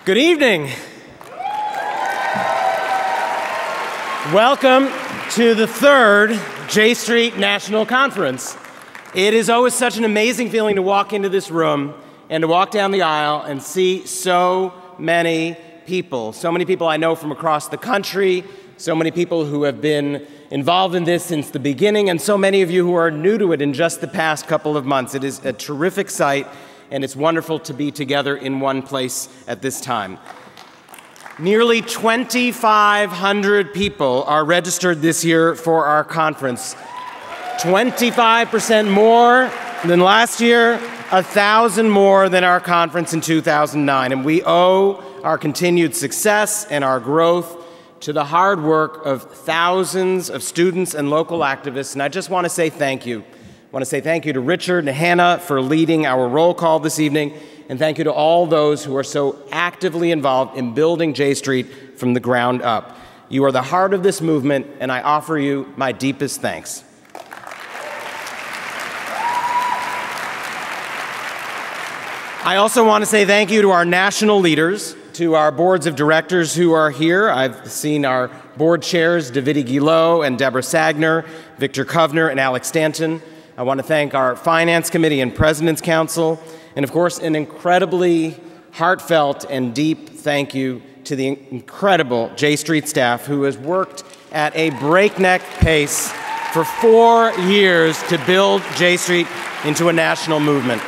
Good evening. Welcome to the third J Street National Conference. It is always such an amazing feeling to walk into this room and to walk down the aisle and see so many people I know from across the country, so many people who have been involved in this since the beginning, and so many of you who are new to it in just the past couple of months. It is a terrific sight, and it's wonderful to be together in one place at this time. Nearly 2,500 people are registered this year for our conference. 25% more than last year, 1,000 more than our conference in 2009. And we owe our continued success and our growth to the hard work of thousands of students and local activists. And I just want to say thank you. I want to say thank you to Richard and Hannah for leading our roll call this evening. And thank you to all those who are so actively involved in building J Street from the ground up. You are the heart of this movement, and I offer you my deepest thanks. I also want to say thank you to our national leaders, to our boards of directors who are here. I've seen our board chairs, Davide Guillot and Deborah Sagner, Victor Kovner and Alex Stanton. I want to thank our Finance Committee and President's Council, and of course, an incredibly heartfelt and deep thank you to the incredible J Street staff who has worked at a breakneck pace for 4 years to build J Street into a national movement.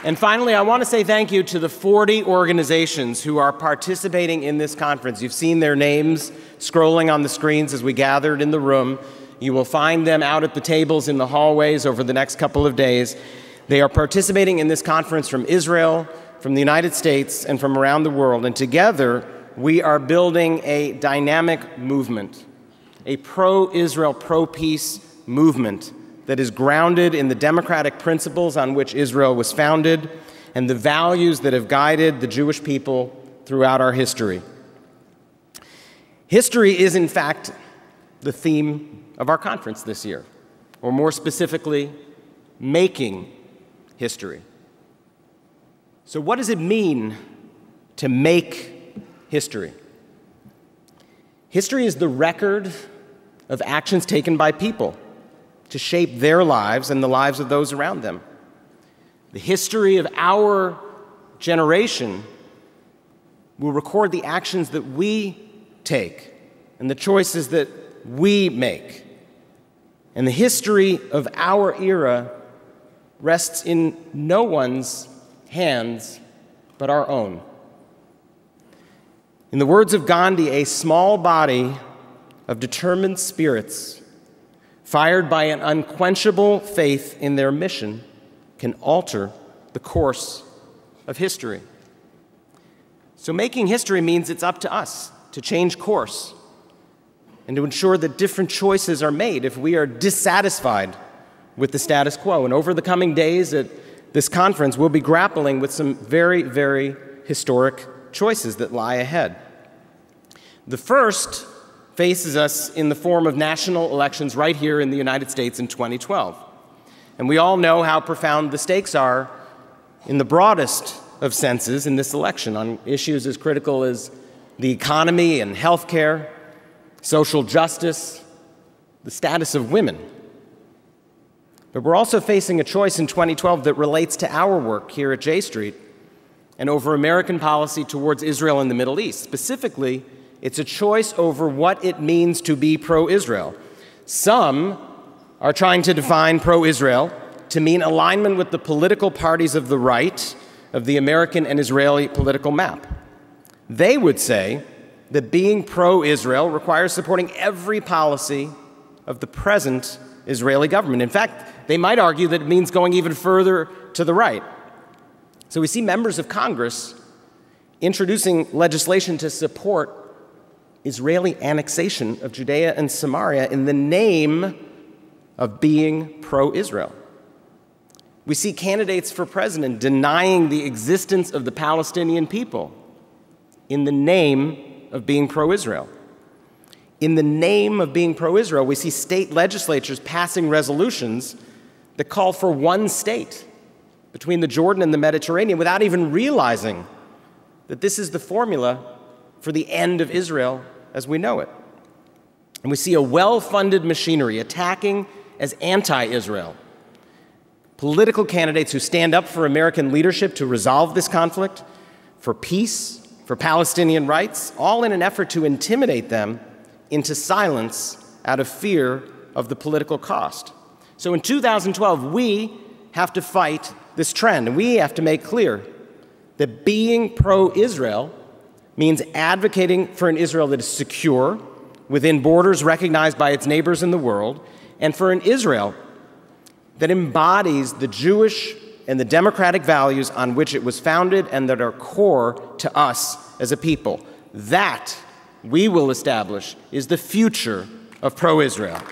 And finally, I want to say thank you to the 40 organizations who are participating in this conference. You've seen their names scrolling on the screens as we gathered in the room. You will find them out at the tables in the hallways over the next couple of days. They are participating in this conference from Israel, from the United States, and from around the world. And together, we are building a dynamic movement, a pro-Israel, pro-peace movement that is grounded in the democratic principles on which Israel was founded and the values that have guided the Jewish people throughout our history. History is, in fact, the theme of our conference this year, or more specifically, making history. So what does it mean to make history? History is the record of actions taken by people to shape their lives and the lives of those around them. The history of our generation will record the actions that we take and the choices that we make. And the history of our era rests in no one's hands but our own. In the words of Gandhi, a small body of determined spirits fired by an unquenchable faith in their mission can alter the course of history. So making history means it's up to us to change course and to ensure that different choices are made if we are dissatisfied with the status quo. And over the coming days at this conference, we'll be grappling with some very, very historic choices that lie ahead. The first faces us in the form of national elections right here in the United States in 2012. And we all know how profound the stakes are in the broadest of senses in this election on issues as critical as the economy and healthcare, social justice, the status of women. But we're also facing a choice in 2012 that relates to our work here at J Street and over American policy towards Israel and the Middle East. Specifically, it's a choice over what it means to be pro-Israel. Some are trying to define pro-Israel to mean alignment with the political parties of the right of the American and Israeli political map. They would say that being pro-Israel requires supporting every policy of the present Israeli government. In fact, they might argue that it means going even further to the right. So we see members of Congress introducing legislation to support Israeli annexation of Judea and Samaria in the name of being pro-Israel. We see candidates for president denying the existence of the Palestinian people in the name of being pro-Israel. In the name of being pro-Israel, we see state legislatures passing resolutions that call for one state between the Jordan and the Mediterranean without even realizing that this is the formula for the end of Israel as we know it. And we see a well-funded machinery attacking as anti-Israel political candidates who stand up for American leadership to resolve this conflict, for peace, for Palestinian rights, all in an effort to intimidate them into silence out of fear of the political cost. So in 2012, we have to fight this trend, and we have to make clear that being pro-Israel means advocating for an Israel that is secure, within borders recognized by its neighbors in the world, and for an Israel that embodies the Jewish and the democratic values on which it was founded and that are core to us as a people. That, we will establish, is the future of pro-Israel.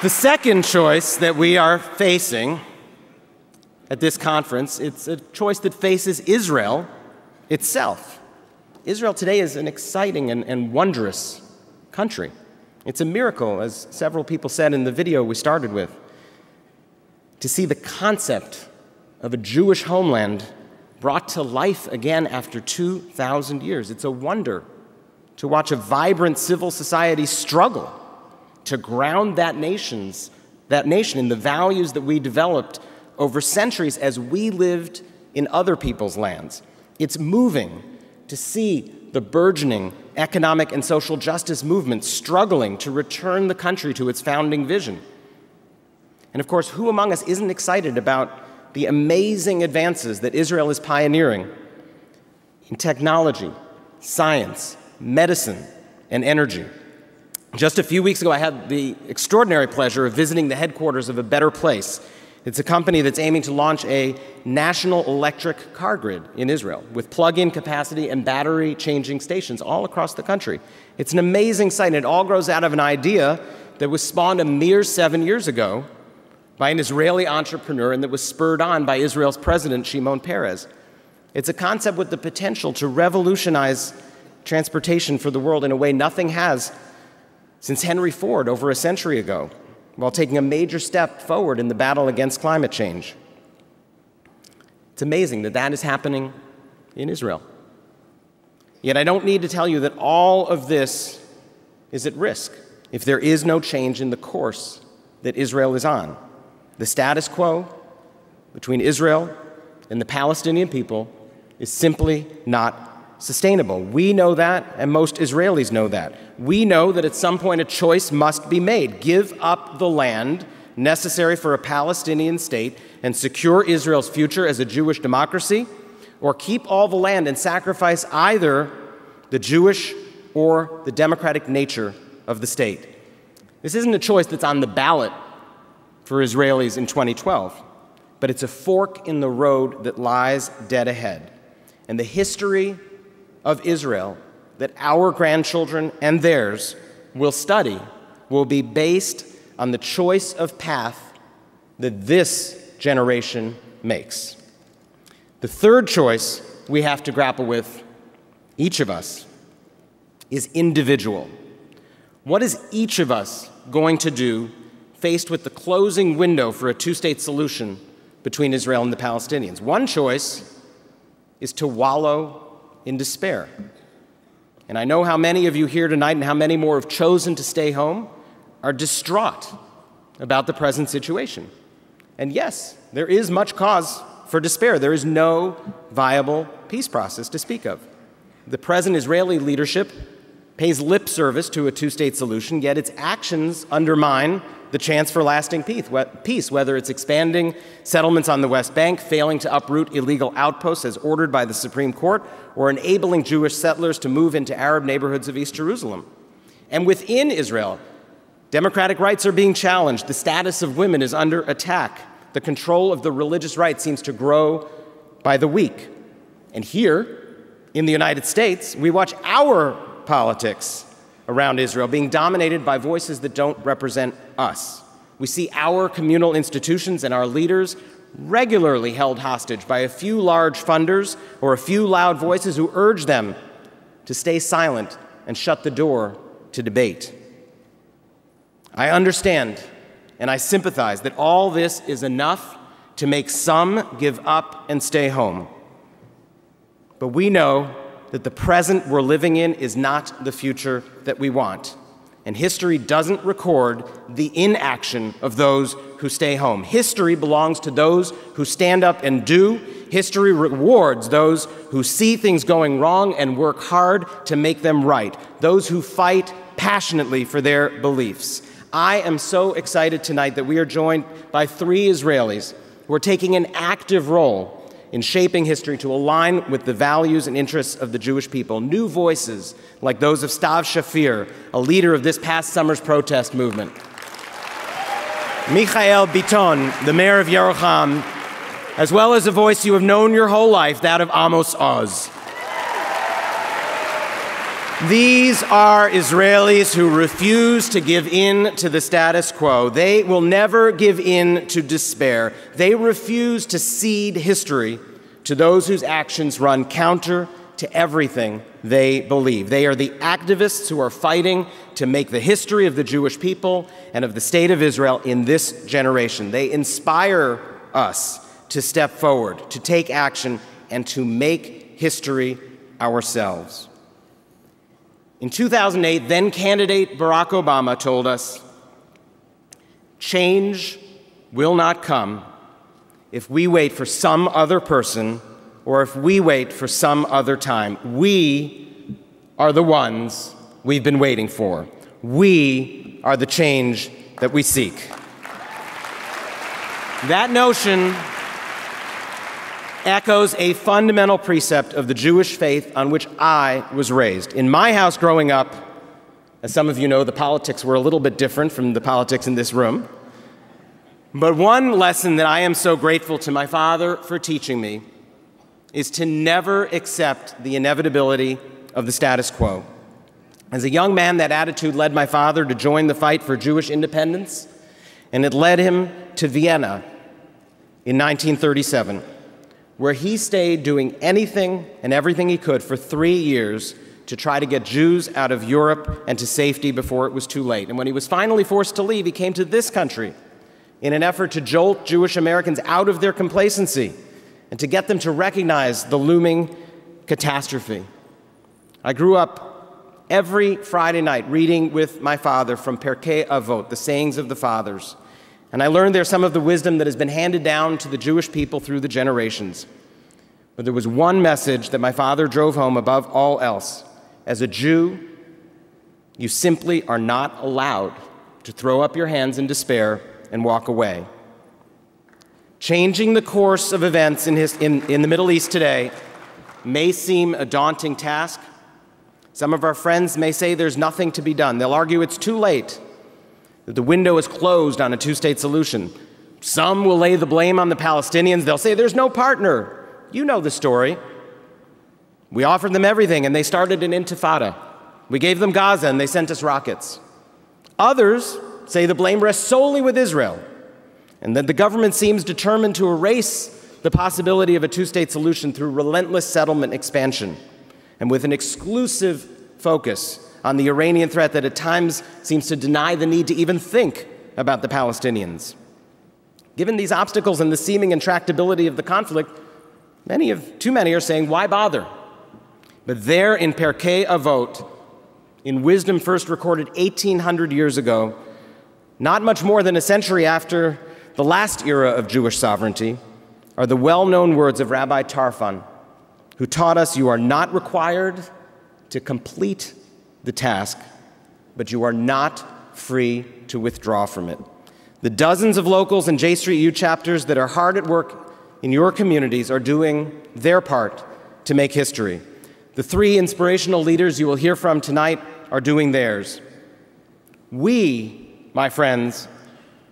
The second choice that we are facing at this conference, it's a choice that faces Israel itself. Israel today is an exciting and wondrous country. It's a miracle, as several people said in the video we started with, to see the concept of a Jewish homeland brought to life again after 2,000 years. It's a wonder to watch a vibrant civil society struggle to ground that nation in the values that we developed over centuries as we lived in other people's lands. It's moving to see the burgeoning economic and social justice movement struggling to return the country to its founding vision. And of course, who among us isn't excited about the amazing advances that Israel is pioneering in technology, science, medicine, and energy? Just a few weeks ago, I had the extraordinary pleasure of visiting the headquarters of A Better Place. It's a company that's aiming to launch a national electric car grid in Israel with plug-in capacity and battery-changing stations all across the country. It's an amazing sight, and it all grows out of an idea that was spawned a mere 7 years ago by an Israeli entrepreneur and that was spurred on by Israel's president, Shimon Peres. It's a concept with the potential to revolutionize transportation for the world in a way nothing has since Henry Ford over a century ago, while taking a major step forward in the battle against climate change. It's amazing that that is happening in Israel. Yet I don't need to tell you that all of this is at risk if there is no change in the course that Israel is on. The status quo between Israel and the Palestinian people is simply not sustainable. We know that, and most Israelis know that. We know that at some point a choice must be made. Give up the land necessary for a Palestinian state and secure Israel's future as a Jewish democracy, or keep all the land and sacrifice either the Jewish or the democratic nature of the state. This isn't a choice that's on the ballot for Israelis in 2012, but it's a fork in the road that lies dead ahead. And the history of Israel that our grandchildren and theirs will study will be based on the choice of path that this generation makes. The third choice we have to grapple with, each of us, is individual. What is each of us going to do faced with the closing window for a two-state solution between Israel and the Palestinians? One choice is to wallow in despair. And I know how many of you here tonight and how many more have chosen to stay home are distraught about the present situation. And yes, there is much cause for despair. There is no viable peace process to speak of. The present Israeli leadership pays lip service to a two-state solution, yet its actions undermine the chance for lasting peace, whether it's expanding settlements on the West Bank, failing to uproot illegal outposts as ordered by the Supreme Court, or enabling Jewish settlers to move into Arab neighborhoods of East Jerusalem. And within Israel, democratic rights are being challenged. The status of women is under attack. The control of the religious right seems to grow by the week. And here, in the United States, we watch our politics around Israel being dominated by voices that don't represent us. We see our communal institutions and our leaders regularly held hostage by a few large funders or a few loud voices who urge them to stay silent and shut the door to debate. I understand and I sympathize that all this is enough to make some give up and stay home. But we know that the present we're living in is not the future that we want. And history doesn't record the inaction of those who stay home. History belongs to those who stand up and do. History rewards those who see things going wrong and work hard to make them right, those who fight passionately for their beliefs. I am so excited tonight that we are joined by 3 Israelis who are taking an active role in shaping history to align with the values and interests of the Jewish people. New voices like those of Stav Shafir, a leader of this past summer's protest movement. Michael Biton, the mayor of Yerucham, as well as a voice you have known your whole life, that of Amos Oz. These are Israelis who refuse to give in to the status quo. They will never give in to despair. They refuse to cede history to those whose actions run counter to everything they believe. They are the activists who are fighting to make the history of the Jewish people and of the state of Israel in this generation. They inspire us to step forward, to take action, and to make history ourselves. In 2008, then-candidate Barack Obama told us, "Change will not come if we wait for some other person or if we wait for some other time. We are the ones we've been waiting for. We are the change that we seek." That notion echoes a fundamental precept of the Jewish faith on which I was raised. In my house growing up, as some of you know, the politics were a little bit different from the politics in this room. But one lesson that I am so grateful to my father for teaching me is to never accept the inevitability of the status quo. As a young man, that attitude led my father to join the fight for Jewish independence, and it led him to Vienna in 1937. Where he stayed doing anything and everything he could for 3 years to try to get Jews out of Europe and to safety before it was too late. And when he was finally forced to leave, he came to this country in an effort to jolt Jewish Americans out of their complacency and to get them to recognize the looming catastrophe. I grew up every Friday night reading with my father from Pirkei Avot, the sayings of the fathers. And I learned there some of the wisdom that has been handed down to the Jewish people through the generations. But there was one message that my father drove home above all else. As a Jew, you simply are not allowed to throw up your hands in despair and walk away. Changing the course of events in the Middle East today may seem a daunting task. Some of our friends may say there's nothing to be done. They'll argue it's too late, that the window is closed on a two-state solution. Some will lay the blame on the Palestinians. They'll say there's no partner. You know the story. We offered them everything, and they started an intifada. We gave them Gaza, and they sent us rockets. Others say the blame rests solely with Israel, and that the government seems determined to erase the possibility of a two-state solution through relentless settlement expansion, and with an exclusive focus on the Iranian threat that at times seems to deny the need to even think about the Palestinians. Given these obstacles and the seeming intractability of the conflict, too many are saying, why bother? But there in Pirkei Avot, in wisdom first recorded 1,800 years ago, not much more than a century after the last era of Jewish sovereignty, are the well-known words of Rabbi Tarfon, who taught us you are not required to complete the task, but you are not free to withdraw from it. The dozens of locals and J Street U chapters that are hard at work in your communities are doing their part to make history. The 3 inspirational leaders you will hear from tonight are doing theirs. We, my friends,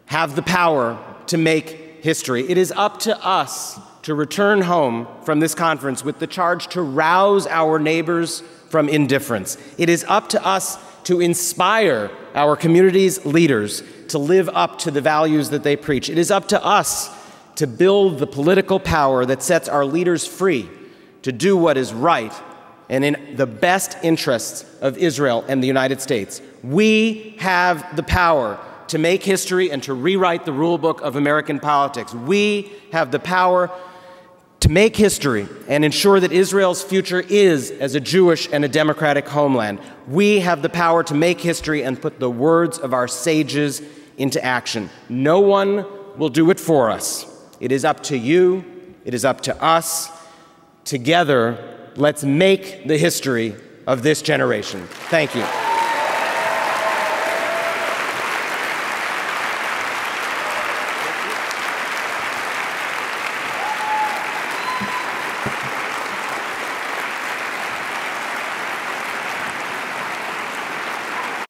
have the power to make history. It is up to us to return home from this conference with the charge to rouse our neighbors from indifference. It is up to us to inspire our community's leaders to live up to the values that they preach. It is up to us to build the political power that sets our leaders free to do what is right and in the best interests of Israel and the United States. We have the power to make history and to rewrite the rule book of American politics. We have the power to make history and ensure that Israel's future is as a Jewish and a democratic homeland. We have the power to make history and put the words of our sages into action. No one will do it for us. It is up to you. It is up to us. Together, let's make the history of this generation. Thank you.